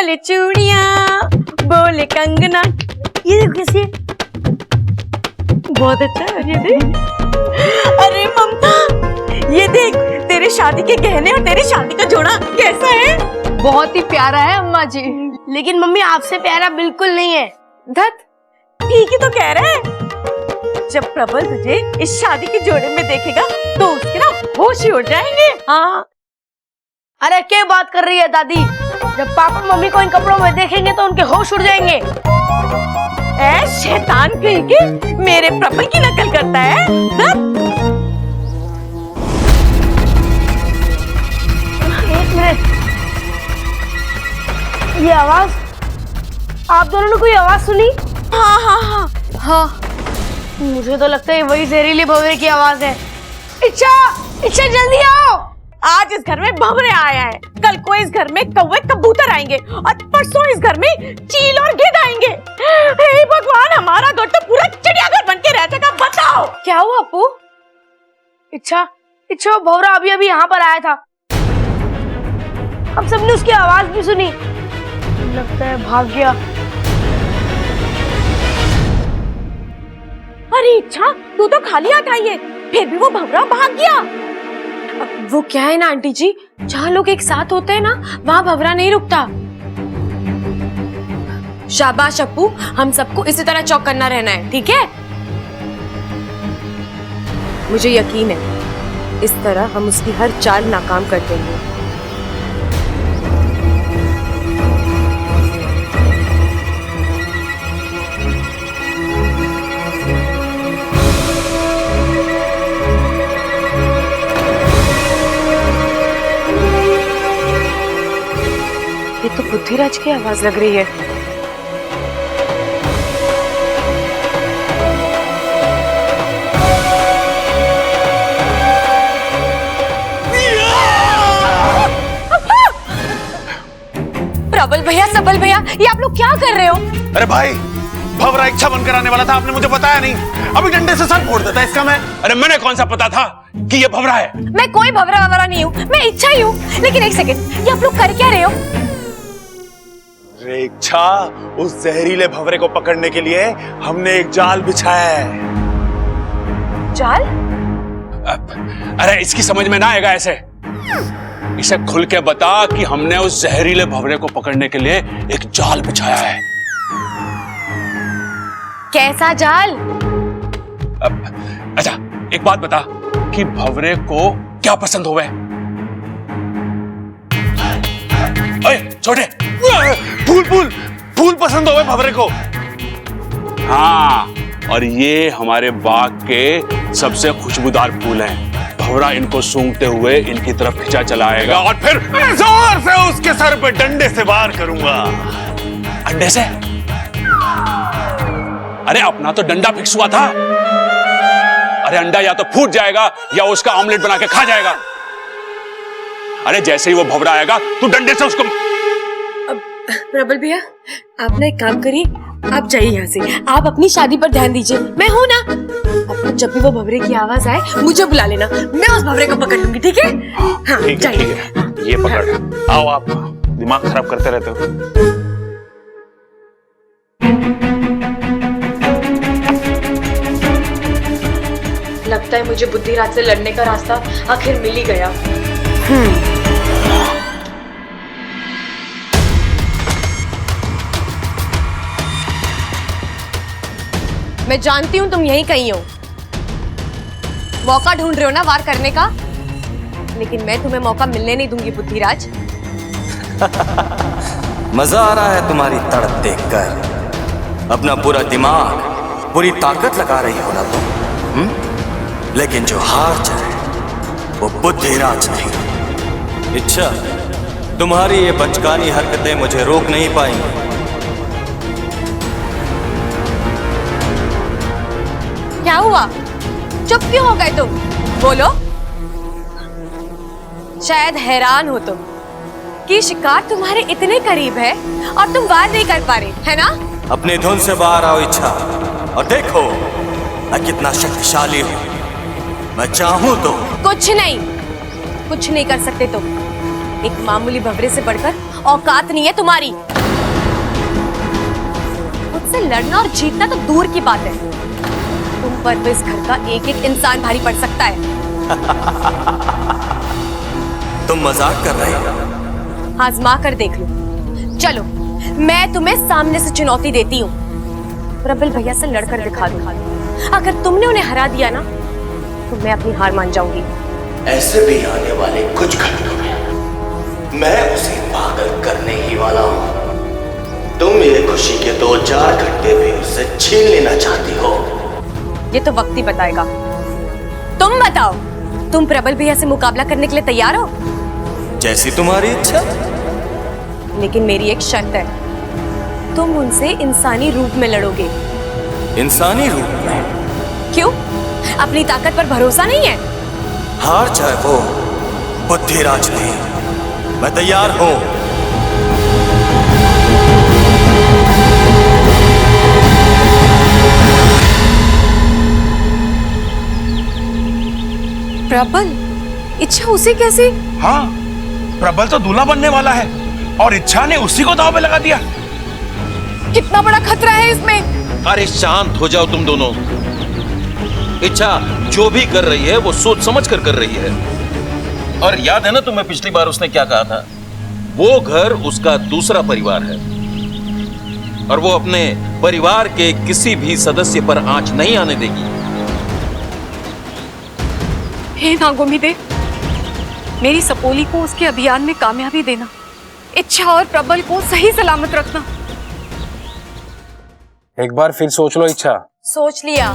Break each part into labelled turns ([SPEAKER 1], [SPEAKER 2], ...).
[SPEAKER 1] चले चूड़ियां, बोले कंगना। ये देखो कैसी है, बहुत अच्छा है ये देख। अरे ममता, ये देख तेरे शादी के गहने और तेरी शादी का जोड़ा कैसा है?
[SPEAKER 2] बहुत ही प्यारा है अम्मा जी।
[SPEAKER 1] लेकिन मम्मी आपसे प्यारा बिल्कुल नहीं है।
[SPEAKER 2] धत,
[SPEAKER 1] ठीक ही तो कह रहे हैं। जब प्रबल तुझे इस शादी के जोड़े में देखेगा तो उसके ना होश ही उड़ जाएंगे। हाँ।
[SPEAKER 2] अरे क्या बात कर रही है दादी? जब पापा मम्मी को इन कपड़ों में देखेंगे तो उनके होश उड़ जाएंगे।
[SPEAKER 1] ऐ शैतान कहीं के, मेरे प्रबल की नकल करता है।
[SPEAKER 2] एक मिनट, ये आवाज, आप दोनों ने कोई आवाज सुनी?
[SPEAKER 1] हाँ हाँ हाँ
[SPEAKER 2] हाँ, मुझे तो लगता है वही जहरीले भंवरे की आवाज है। इच्छा, इच्छा जल्दी आओ।
[SPEAKER 1] आज इस घर में भंवरे आया है, कल को इस घर में कौवे कबूतर आएंगे और परसों इस घर में चील और गिद्ध आएंगे। हे भगवान, हमारा घर तो पूरा चिड़ियाघर बन के रह जाएगा। बताओ
[SPEAKER 2] क्या हुआ अपू? इच्छा, इच्छा भंवरा अभी अभी यहाँ पर आया था। हम सबने उसकी आवाज भी सुनी, लगता है भाग गया।
[SPEAKER 1] अरे इच्छा, तू तो खाली हाथ आई है, फिर भी वो भंवरा भाग गया।
[SPEAKER 2] वो क्या है ना आंटी जी, जहाँ लोग एक साथ होते हैं ना, वहाँ भंवरा नहीं रुकता।
[SPEAKER 3] शाबाश अप्पू, हम सबको इसी तरह चौकन्ना रहना है, ठीक है? मुझे यकीन है इस तरह हम उसकी हर चाल नाकाम कर देंगे। ये तो बुद्धिराज की आवाज लग रही है। प्रबल भैया, सबल भैया, ये आप लोग क्या कर रहे हो?
[SPEAKER 4] अरे भाई, भंवरा इच्छा बनकर आने वाला था, आपने मुझे बताया नहीं। अभी डंडे से सर फोड़ देता इसका मैं। अरे मैंने कौन सा पता था कि ये भंवरा है?
[SPEAKER 3] मैं कोई भंवरा ववरा नहीं हूँ, मैं इच्छा ही हूँ। लेकिन एक सेकंड, ये आप लोग कर क्या रहे हो?
[SPEAKER 4] अरे इच्छा, उस जहरीले भंवरे को पकड़ने के लिए हमने एक जाल बिछाया है।
[SPEAKER 3] जाल?
[SPEAKER 4] अरे इसकी समझ में ना आएगा ऐसे। इसे खुल के बता कि हमने उस जहरीले भंवरे को पकड़ने के लिए एक जाल बिछाया है।
[SPEAKER 3] कैसा जाल?
[SPEAKER 4] अच्छा, एक बात बता कि भंवरे को क्या पसंद होवे? ओए छोटे, फूल फूल फूल पसंद होवे भंवरे को। हाँ, और ये हमारे बाग के सबसे खुशबूदार फूल हैं। भंवरा इनको सूंघते हुए इनकी तरफ खिंचा चला आएगा और फिर जोर से उसके सर पे डंडे से वार करूंगा। अंडे से? अरे अपना तो डंडा फिक्स हुआ था। अरे अंडा या तो फूट जाएगा या उसका ऑमलेट बना के खा जाएगा। अरे जैसे ही वो भंवरा आएगा तू डंडे से उसको।
[SPEAKER 3] प्रबल भैया, आप ना एक काम करिए, आप जाइए यहाँ से, आप अपनी शादी पर ध्यान दीजिए। मैं हूं ना, आप जब भी वो भंवरे की आवाज आए मुझे बुला लेना, मैं उस भंवरे को पकड़ लूंगी, ठीक है? हाँ, जाइए।
[SPEAKER 4] ये पकड़, आओ। आप दिमाग खराब करते रहते हो।
[SPEAKER 3] लगता है मुझे बुद्धिराज से लड़ने का रास्ता आखिर मिल ही गया। मैं जानती हूं तुम यहीं कहीं हो, मौका ढूंढ रहे हो ना वार करने का, लेकिन मैं तुम्हें मौका मिलने नहीं दूंगी बुद्धिराज।
[SPEAKER 5] मजा आ रहा है तुम्हारी तड़प देखकर। अपना पूरा दिमाग, पूरी ताकत लगा रही हो ना तुम। लेकिन जो हार जाए वो बुद्धिराज नहीं। इच्छा, तुम्हारी ये बचकानी हरकतें मुझे रोक नहीं पाएंगी।
[SPEAKER 3] क्या हुआ, चुप क्यों हो गए तुम? बोलो। शायद हैरान हो तुम कि शिकार तुम्हारे इतने करीब है और तुम वार नहीं कर पा रहे, है ना?
[SPEAKER 5] अपनी धुन से बाहर आओ इच्छा, और देखो मैं कितना शक्तिशाली हूं। मैं चाहूं तो
[SPEAKER 3] कुछ नहीं कर सकते तुम। एक मामूली भंवरे से बढ़कर
[SPEAKER 1] औकात नहीं है तुम्हारी। मुझसे लड़ना और जीतना तो दूर की बात है, तुम पर तो इस घर का एक एक इंसान भारी पड़ सकता है।
[SPEAKER 5] तुम मजाक कर रहे हो?
[SPEAKER 1] आजमा कर देख लो। चलो मैं तुम्हें सामने से चुनौती देती हूँ, प्रबल भैया से लड़कर दिखा दो। अगर तुमने उन्हें हरा दिया ना तो मैं अपनी हार मान जाऊंगी।
[SPEAKER 5] ऐसे भी आने वाले कुछ घंटों में मैं उसे पागल करने ही वाला हूँ। तुम मेरे खुशी के 2-4 घंटे भी उससे छीन लेना चाहती हो।
[SPEAKER 1] ये तो वक्त ही बताएगा। तुम बताओ, तुम प्रबल भैया से मुकाबला करने के लिए तैयार हो?
[SPEAKER 5] जैसी तुम्हारी इच्छा।
[SPEAKER 1] लेकिन मेरी एक शर्त है, तुम उनसे इंसानी रूप में लड़ोगे।
[SPEAKER 5] इंसानी रूप में?
[SPEAKER 1] क्यों? अपनी ताकत पर भरोसा नहीं है?
[SPEAKER 5] हार चाहे वो बुद्धिराज नहीं, मैं तैयार हूं।
[SPEAKER 1] प्रबल, इच्छा उसे कैसे?
[SPEAKER 4] हाँ, प्रबल तो दूल्हा बनने वाला है और इच्छा ने उसी को दांव पे लगा दिया।
[SPEAKER 1] कितना बड़ा खतरा है इसमें।
[SPEAKER 6] अरे शांत हो जाओ तुम दोनों। इच्छा जो भी कर रही है वो सोच समझ कर रही है। और याद है ना तुम्हें पिछली बार उसने क्या कहा था? वो घर उसका दूसरा परिवार है और वो अपने परिवार के किसी भी सदस्य पर आंच नहीं आने देगी।
[SPEAKER 2] हे नागोमीदे, मेरी सपोली को उसके अभियान में कामयाबी देना, इच्छा और प्रबल को सही सलामत रखना।
[SPEAKER 7] एक बार फिर सोच लो इच्छा।
[SPEAKER 1] सोच लिया।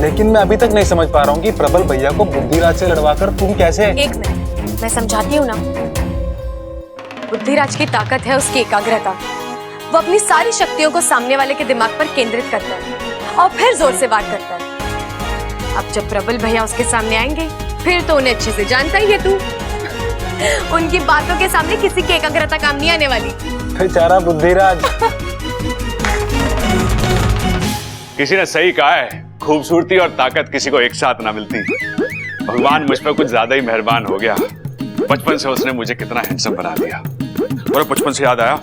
[SPEAKER 7] लेकिन मैं अभी तक नहीं समझ पा रहा हूँ कि प्रबल भैया को बुद्धिराज से लड़वाकर तुम कैसे।
[SPEAKER 1] एक मिनट, मैं समझाती हूँ ना। बुद्धिराज की ताकत है उसकी एकाग्रता। वो अपनी सारी शक्तियों को सामने वाले के दिमाग पर केंद्रित करता है और फिर जोर से वार करता है। अब जब प्रबल भैया उसके सामने आएंगे फिर तो उन्हें अच्छे से जानता ही है तू। उनकी बातों के सामने किसी की एकाग्रता काम नहीं आने वाली।
[SPEAKER 7] बेचारा बुद्धिराज।
[SPEAKER 4] किसी ने सही कहा है, खूबसूरती और ताकत किसी को एक साथ ना मिलती। भगवान मुझ पर कुछ ज्यादा ही मेहरबान हो गया। बचपन से उसने मुझे कितना हैंडसम बना दिया। और बचपन से याद आया,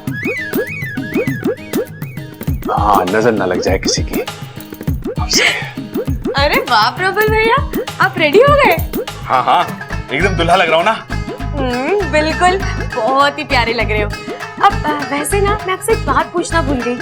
[SPEAKER 4] हाँ, नजर ना लग जाए किसी की।
[SPEAKER 1] अरे वाह प्रबल भैया, आप रेडी हो गए?
[SPEAKER 4] हाँ हाँ, एकदम दुल्हा लग रहा हूँ ना।
[SPEAKER 1] बिल्कुल, बहुत ही प्यारे लग रहे हो। अब वैसे ना मैं आपसे एक बात पूछना भूल गई।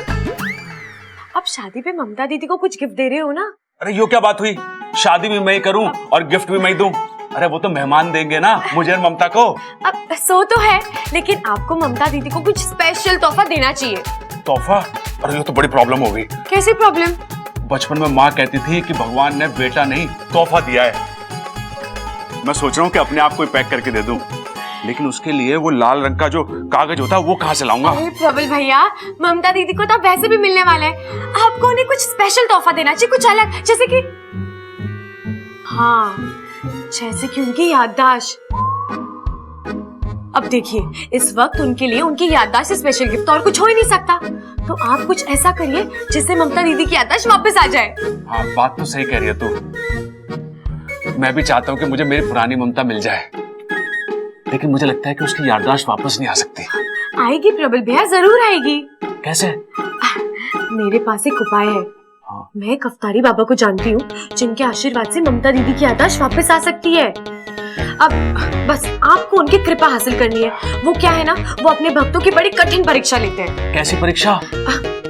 [SPEAKER 1] आप शादी पे ममता दीदी को कुछ गिफ्ट दे रहे हो ना?
[SPEAKER 4] अरे यो क्या बात हुई? शादी भी मैं ही करूं और गिफ्ट भी मैं ही दूं। अरे वो तो मेहमान देंगे ना मुझे और ममता को।
[SPEAKER 1] अब सो तो है, लेकिन आपको ममता दीदी को कुछ स्पेशल तोहफा देना चाहिए।
[SPEAKER 4] तोहफा? अरे ये तो बड़ी प्रॉब्लम हो गई।
[SPEAKER 1] कैसी प्रॉब्लम?
[SPEAKER 4] बचपन में माँ कहती थी कि भगवान ने बेटा नहीं तोहफा दिया है। मैं सोच रहा हूँ कि अपने आप को ही पैक करके दे दूं, लेकिन उसके लिए वो लाल रंग का जो कागज होता है वो कहाँ से लाऊंगा?
[SPEAKER 1] अरे प्रबल भैया, ममता दीदी को तो वैसे भी मिलने वाला है। आपको उन्हें कुछ स्पेशल तोहफा देना चाहिए, कुछ अलग, जैसे कि हाँ, जैसे कि उनकी याददाश्त। अब देखिए, इस वक्त उनके लिए उनकी याददाश्त से स्पेशल गिफ्ट और कुछ हो ही नहीं सकता। तो आप कुछ ऐसा करिए जिससे ममता दीदी की याददाश्त वापस आ जाए।
[SPEAKER 4] हाँ, बात तो सही कह रही है तू। मैं भी चाहता हूँ कि मुझे मेरी पुरानी ममता मिल जाए, लेकिन मुझे लगता है कि उसकी याददाश्त वापस नहीं आ सकती।
[SPEAKER 1] आएगी प्रबल भैया, जरूर आएगी।
[SPEAKER 4] कैसे?
[SPEAKER 1] मेरे पास एक उपाय है।
[SPEAKER 4] हाँ।
[SPEAKER 1] मैं कफ्तारी बाबा को जानती हूँ, जिनके आशीर्वाद से ममता दीदी की याददाश्त वापस आ सकती है। अब बस आपको उनकी कृपा हासिल करनी है। वो क्या है ना, वो अपने भक्तों की बड़ी कठिन परीक्षा लेते हैं।
[SPEAKER 4] कैसी परीक्षा?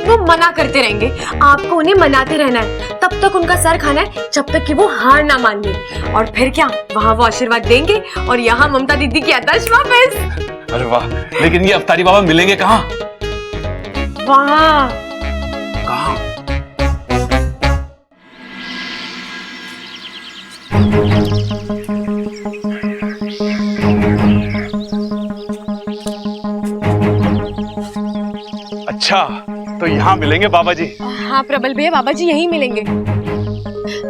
[SPEAKER 1] वो मना करते रहेंगे, आपको उन्हें मनाते रहना है, तब तक उनका सर खाना है, जब तक कि वो हार ना मान ले। और फिर क्या, वहाँ वो आशीर्वाद देंगे और यहाँ ममता दीदी की याददाश्त वापस।
[SPEAKER 4] अरे वाह, लेकिन ये अफ्तारी बाबा मिलेंगे कहाँ?
[SPEAKER 1] वहाँ।
[SPEAKER 4] कहाँ? अच्छा, तो यहाँ मिलेंगे बाबा जी?
[SPEAKER 1] हाँ प्रबल भैया, बाबा जी यहीं मिलेंगे।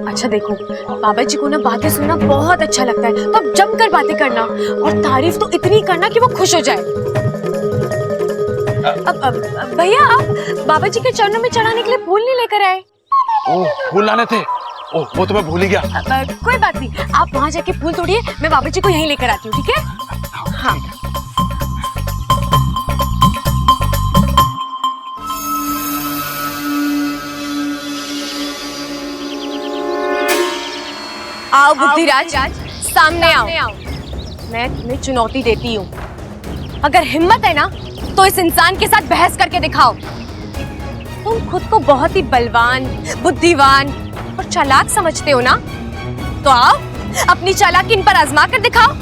[SPEAKER 1] अच्छा देखो, बाबा जी को ना बातें सुनना बहुत अच्छा लगता है, तो अब जमकर बातें करना और तारीफ तो इतनी करना कि वो खुश हो जाए। अब भैया, आप बाबा जी के चरणों में चढ़ाने के लिए फूल नहीं लेकर आए?
[SPEAKER 4] ओह, फूल लाने थे। ओह, वो तो मैं भूल ही गया।
[SPEAKER 1] कोई बात नहीं, आप वहाँ जाके फूल तोड़िए, मैं बाबा जी को यहीं लेकर आती हूँ, ठीक है? हाँ।
[SPEAKER 3] बुद्धिराज, सामने आओ। मैं तुम्हें चुनौती देती हूँ। अगर हिम्मत है ना तो इस इंसान के साथ बहस करके दिखाओ। तुम खुद को बहुत ही बलवान, बुद्धिवान और चालाक समझते हो ना, तो आओ अपनी चालाकी इन पर आजमा कर दिखाओ।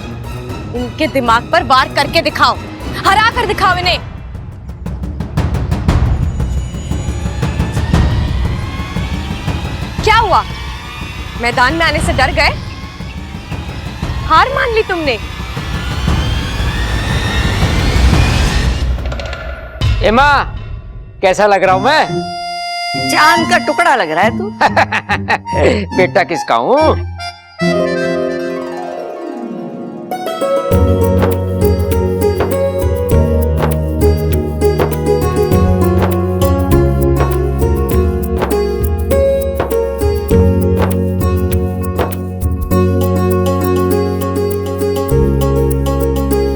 [SPEAKER 3] इनके दिमाग पर वार करके दिखाओ, हरा कर दिखाओ इन्हें। क्या हुआ, मैदान में आने से डर गए? हार मान ली तुमने?
[SPEAKER 8] एमा, कैसा लग रहा हूं मैं?
[SPEAKER 9] चांद का टुकड़ा लग रहा है तू।
[SPEAKER 8] बेटा किसका हूं?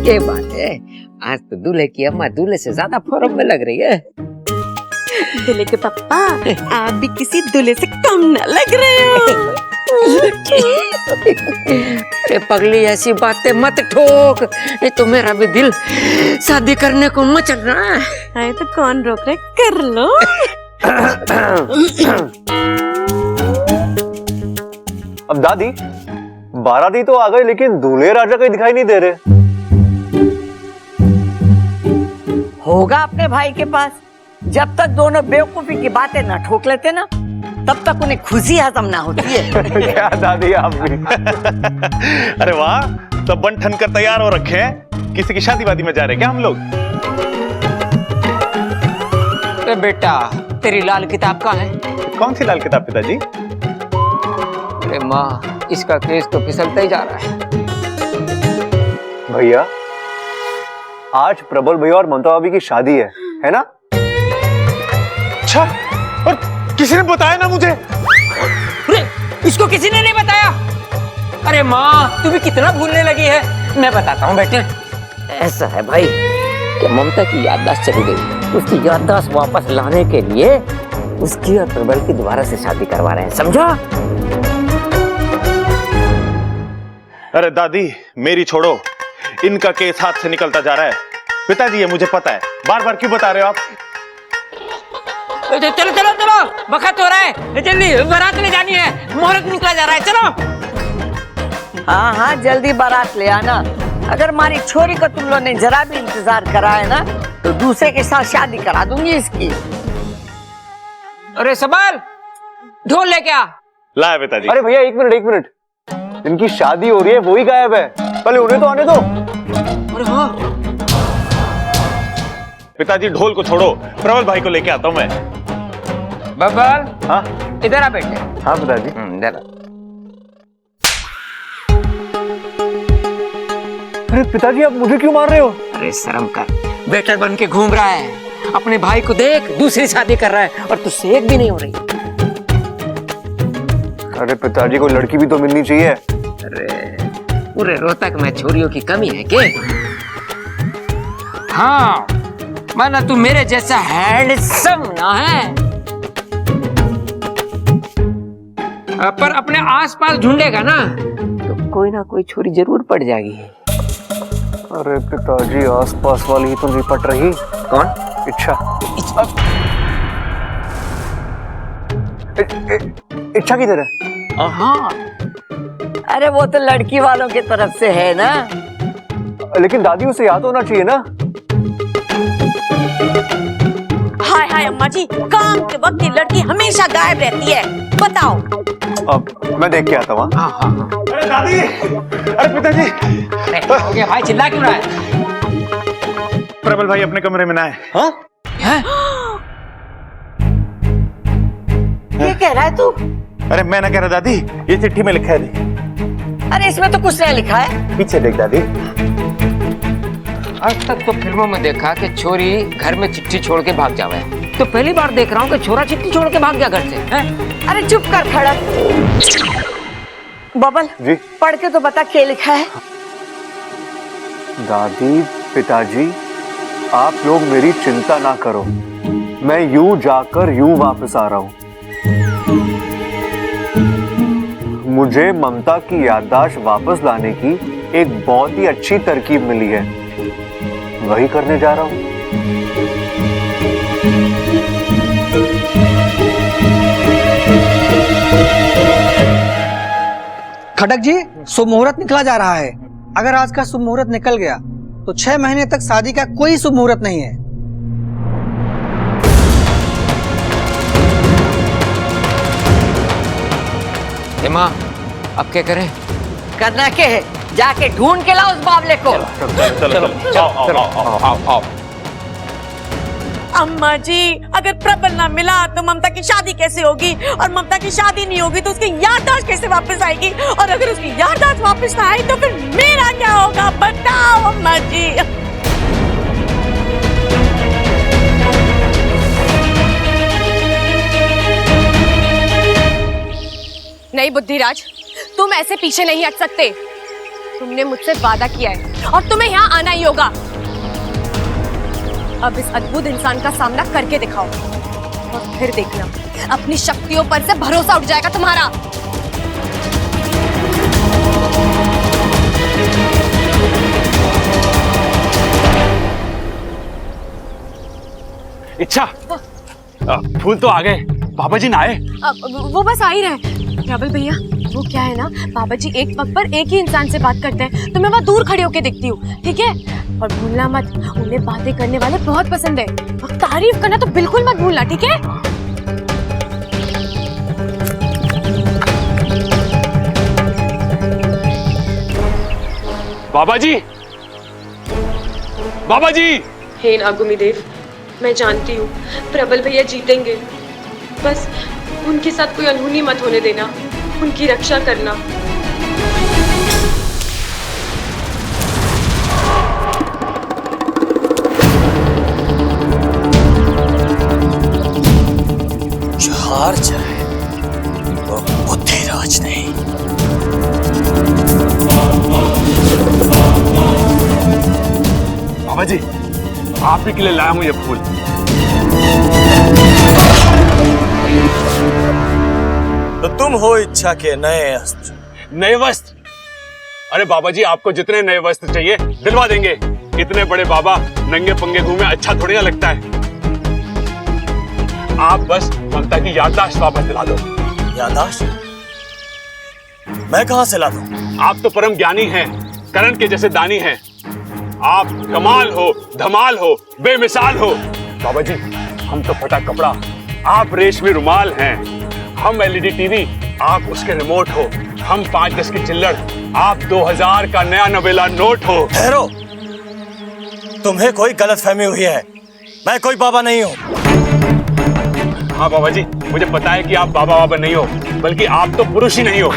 [SPEAKER 8] ये बात है, आज तो दूल्हे की अम्मा दूल्हे से ज्यादा फॉर्म में लग रही है।
[SPEAKER 1] दूल्हे के पापा, आप भी किसी दूल्हे से कम न लग रहे हो।
[SPEAKER 8] अरे पगली, ऐसी बातें मत ठोक, नहीं तो मेरा भी दिल शादी करने को मचल रहा है।
[SPEAKER 1] अरे तो कौन रोक रहा है, कर लो।
[SPEAKER 7] अब दादी, बाराती तो आ गई लेकिन दूल्हे राजा कहीं दिखाई नहीं दे रहे।
[SPEAKER 9] होगा अपने भाई के पास। जब तक दोनों बेवकूफी की बातें ना ठोक लेते ना, तब तक उन्हें खुशी हजम ना होती है।
[SPEAKER 7] क्या दादी आप भी। अरे वाह, तो बन ठन कर तैयार हो रखे हैं। किसी की शादी वादी में जा रहे हैं क्या हम लोग?
[SPEAKER 8] अरे बेटा, तेरी लाल किताब कहाँ है?
[SPEAKER 7] कौन सी लाल किताब पिताजी?
[SPEAKER 8] अरे माँ, इसका केस तो फिसलता ही जा रहा है।
[SPEAKER 7] भैया, आज प्रबल भैया और ममता भाभी की शादी है ना? अच्छा, और किसी ने बताया ना मुझे?
[SPEAKER 8] अरे, इसको किसी ने नहीं बताया? अरे माँ, तू भी कितना भूलने लगी है। मैं बताता हूँ बेटे। ऐसा है भाई कि ममता की याददाश्त चली गई। उसकी याददाश्त वापस लाने के लिए उसकी और प्रबल की दोबारा से शादी करवा रहे हैं, समझा?
[SPEAKER 7] अरे दादी, मेरी छोड़ो, इनका केस हाथ से निकलता जा रहा है। पिताजी, ये मुझे पता है, बार बार क्यों बता रहे हो आप?
[SPEAKER 8] चलो चलो चलो, वक्त हो रहा है, जल्दी बारात ले जानी है, मुहूर्त निकला जा रहा है, चलो।
[SPEAKER 9] हाँ हाँ, जल्दी बारात ले आना। अगर हमारी छोरी को तुम लोगों ने जरा भी इंतजार करा है ना, तो दूसरे के साथ शादी करा दूंगी इसकी।
[SPEAKER 8] अरे सबल, ढोल लेके आ।
[SPEAKER 7] लाया पिताजी। अरे भैया, एक मिनट, इनकी शादी हो रही है, वो ही गायब है। पहले उन्हें तो आने दो।
[SPEAKER 8] अरे हाँ,
[SPEAKER 7] पिताजी, ढोल को छोड़ो, प्रबल भाई को लेके आता हूँ मैं।
[SPEAKER 8] बबल,
[SPEAKER 7] हाँ
[SPEAKER 8] इधर आ बेटे।
[SPEAKER 7] हाँ पिताजी।
[SPEAKER 8] इधर आ।
[SPEAKER 7] अरे पिताजी, आप मुझे क्यों मार रहे हो?
[SPEAKER 8] अरे शर्म कर, बेटर बन के घूम रहा है, अपने भाई को देख, दूसरी शादी कर रहा है और तुझसे एक भी नहीं हो रही।
[SPEAKER 7] अरे पिताजी, को लड़की भी तो मिलनी चाहिए।
[SPEAKER 8] अरे पूरे रोहतक में छोरियों की कमी है क्या? हाँ, माना तू मेरे जैसा हैंडसम ना है, पर अपने आसपास ढूंढेगा ना तो कोई ना कोई छोरी जरूर पड़ जाएगी।
[SPEAKER 7] अरे पिताजी, आसपास वाली ही तो नहीं पट रही।
[SPEAKER 8] कौन?
[SPEAKER 7] इच्छा। इच्छा किधर है?
[SPEAKER 8] हाँ,
[SPEAKER 9] अरे वो तो लड़की वालों की तरफ से है ना।
[SPEAKER 7] लेकिन दादी, उसे याद होना चाहिए ना।
[SPEAKER 1] हाय हाय अम्मा जी, काम के वक्त ये लड़की हमेशा गायब रहती है, बताओ।
[SPEAKER 7] अब मैं देख के आता हूँ।
[SPEAKER 8] हाँ हाँ हाँ।
[SPEAKER 7] अरे दादी, अरे पिताजी।
[SPEAKER 8] हो गया भाई, चिल्ला क्यों रहा है?
[SPEAKER 7] प्रबल भाई अपने कमरे में ना है। हाँ?
[SPEAKER 9] ये कह रहा है तू?
[SPEAKER 7] अरे मैं ना कह रहा दादी, ये चिट्ठी में लिखा है, देख।
[SPEAKER 9] अरे इसमें तो कुछ नहीं लिखा है।
[SPEAKER 7] पीछे देख दादी।
[SPEAKER 8] आज तक तो फिल्मों में देखा कि छोरी घर में चिट्ठी छोड़ के भाग जावे, तो पहली बार देख रहा हूँ कि छोरा चिट्ठी छोड़ के भाग गया घर से। हैं?
[SPEAKER 9] अरे चुप कर खड़क। बबल
[SPEAKER 7] जी?
[SPEAKER 9] पढ़ के तो बता क्या लिखा है।
[SPEAKER 7] दादी, पिताजी, आप लोग मेरी चिंता ना करो, मैं यूं जाकर यूं वापस आ रहा हूं। मुझे ममता की याददाश्त वापस लाने की एक बहुत ही अच्छी तरकीब मिली है, वही करने जा रहा हूं।
[SPEAKER 10] खटक जी, शुभ मुहूर्त निकला जा रहा है। अगर आज का शुभ मुहूर्त निकल गया तो 6 महीने तक शादी का कोई शुभ मुहूर्त नहीं है।
[SPEAKER 8] माँ, अब क्या करें?
[SPEAKER 9] करना क्या है? जाके ढूंढ के लाओ उस बावले को।
[SPEAKER 4] आओ।
[SPEAKER 1] अम्मा जी, अगर प्रबल ना मिला तो ममता की शादी कैसे होगी? और ममता की शादी नहीं होगी तो उसकी याददाश्त कैसे वापस आएगी? और अगर उसकी याददाश्त वापस ना आई तो फिर मेरा क्या होगा? बताओ अम्मा जी।
[SPEAKER 2] नहीं बुद्धिराज, तुम ऐसे पीछे नहीं हट सकते। तुमने मुझसे वादा किया है और तुम्हें यहाँ आना ही होगा। अब इस अद्भुत इंसान का सामना करके दिखाओ और फिर देखना अपनी शक्तियों पर से भरोसा उठ जाएगा तुम्हारा।
[SPEAKER 4] इच्छा, फूल तो आ गए, बाबा जी ना आए?
[SPEAKER 2] वो बस आ ही रहे। प्रबल भैया, वो क्या है ना, बाबा जी एक वक्त पर एक ही इंसान से बात करते हैं, तो मैं वहाँ दूर खड़े होके दिखती हूँ, ठीक है? और भूलना मत, उन्हें बातें करने वाले बहुत पसंद है। और तारीफ करना तो बिल्कुल मत भूलना, ठीक है?
[SPEAKER 4] बाबा जी, बाबा जी।
[SPEAKER 3] हे नागुमी देव, मैं जानती हूँ प्रबल भैया जीतेंगे, बस उनके साथ कोई अनहोनी मत होने देना, उनकी रक्षा करना।
[SPEAKER 5] जो हार जाए वो बुद्धिराज नहीं।
[SPEAKER 4] बाबा जी, आप ही के लिए लाया हूं ये फूल।
[SPEAKER 5] तो तुम हो इच्छा के नए अस्त्र।
[SPEAKER 4] नए वस्त्र? अरे बाबा जी, आपको जितने नए वस्त्र चाहिए दिलवा देंगे। इतने बड़े बाबा नंगे पंगे घूमे अच्छा थोड़ी ना लगता है। आप बस ममता की याददाश्त वापस दिला दो।
[SPEAKER 5] याददाश्त? मैं कहां से ला दूं?
[SPEAKER 4] आप तो परम ज्ञानी हैं, करण के जैसे दानी हैं। आप कमाल हो, धमाल हो, बेमिसाल हो। बाबा जी, हम तो फटा कपड़ा, आप रेशमी रुमाल हैं। हम एलईडी टीवी, आप उसके रिमोट हो। हम 5-10 की चिल्लड़, आप 2000 का नया नवेला नोट हो।
[SPEAKER 5] ठहरो, तुम्हें कोई गलतफहमी हुई है। मैं कोई बाबा नहीं हूं।
[SPEAKER 4] हाँ बाबा जी, मुझे पता है कि आप बाबा नहीं हो, बल्कि आप तो पुरुष ही नहीं हो।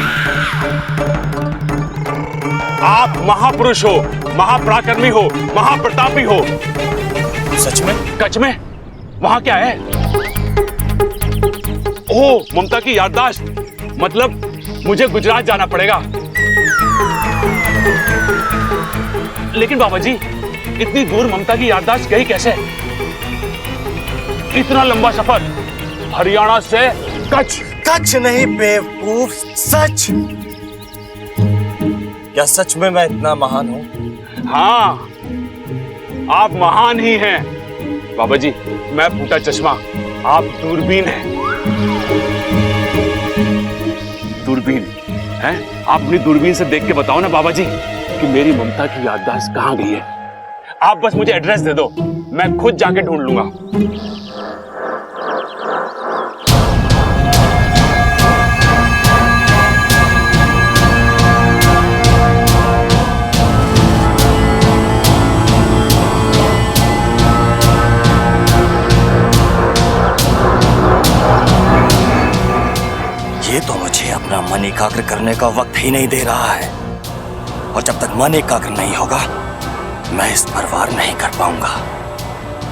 [SPEAKER 4] आप महापुरुष हो, महापराक्रमी हो, महाप्रतापी हो।
[SPEAKER 5] सच में?
[SPEAKER 4] सच में? वहां क्या है? ओह, ममता की याददाश्त। मतलब मुझे गुजरात जाना पड़ेगा। लेकिन बाबा जी, इतनी दूर ममता की याददाश्त गई कैसे? इतना लंबा सफर हरियाणा से कच्छ।
[SPEAKER 5] कच्छ नहीं बेवकूफ, सच। क्या सच में मैं इतना महान हूं?
[SPEAKER 4] हाँ, आप महान ही हैं। बाबा जी, मैं फूटा चश्मा, आप दूरबीन हैं। दूरबीन हैं? आप अपनी दूरबीन से देख के बताओ ना बाबा जी कि मेरी ममता की याददाश्त कहाँ गई है। आप बस मुझे एड्रेस दे दो, मैं खुद जाके ढूंढ लूंगा।
[SPEAKER 5] ये तो मुझे अपना मन एकाग्र करने का वक्त ही नहीं दे रहा है, और जब तक मन एकाग्र नहीं होगा मैं इस पर वार नहीं कर पाऊंगा।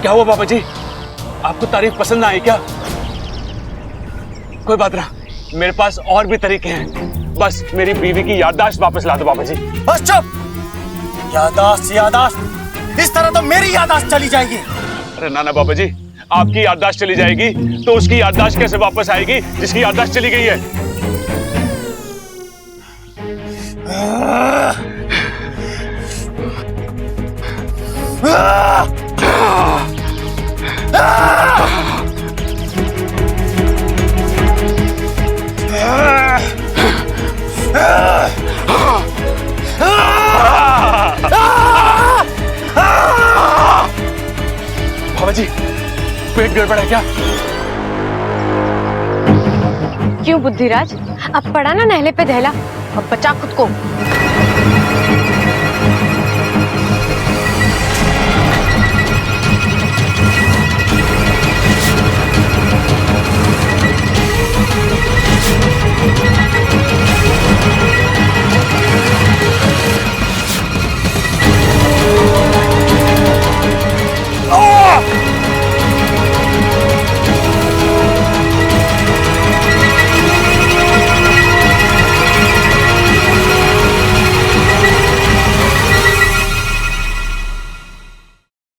[SPEAKER 4] क्या हुआ बाबा जी, आपको तारीफ पसंद आई क्या? कोई बात ना, मेरे पास और भी तरीके हैं। बस मेरी बीवी की याददाश्त वापस ला दो बाबा जी।
[SPEAKER 5] बस चुप। याददाश्त याददाश्त, इस तरह तो मेरी याददाश्त चली जाएगी।
[SPEAKER 4] अरे ना ना बाबा जी, आपकी याददाश्त चली जाएगी तो उसकी याददाश्त कैसे वापस आएगी जिसकी याददाश्त चली गई है? बाबा जी, पेट गड़बड़ है क्या?
[SPEAKER 2] क्यों बुद्धिराज, अब पड़ा ना नहले पे दहला, अब बचा खुद को।